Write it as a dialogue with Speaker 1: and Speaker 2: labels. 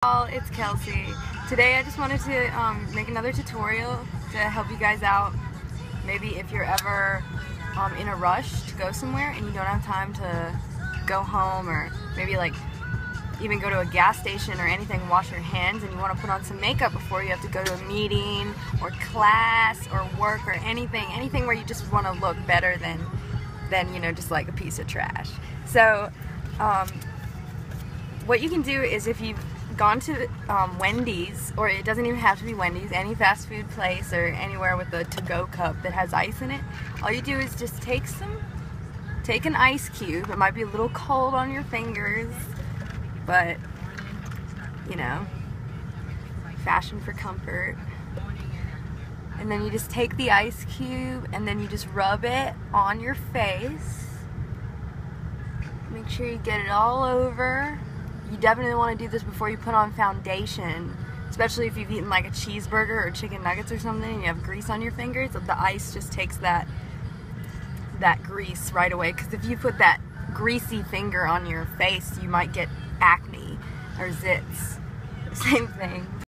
Speaker 1: It's Kelsey. Today I just wanted to make another tutorial to help you guys out. Maybe if you're ever in a rush to go somewhere and you don't have time to go home, or maybe like even go to a gas station or anything, wash your hands, and you want to put on some makeup before you have to go to a meeting or class or work or anything where you just want to look better than you know, just like a piece of trash. So what you can do is, if you've gone to Wendy's, or it doesn't even have to be Wendy's, any fast food place or anywhere with a to-go cup that has ice in it, all you do is just take an ice cube. It might be a little cold on your fingers, but you know, fashion for comfort. And then you just take the ice cube and then you just rub it on your face. Make sure you get it all over. You definitely want to do this before you put on foundation, especially if you've eaten like a cheeseburger or chicken nuggets or something and you have grease on your fingers. The ice just takes that grease right away, because if you put that greasy finger on your face, you might get acne or zits. Same thing.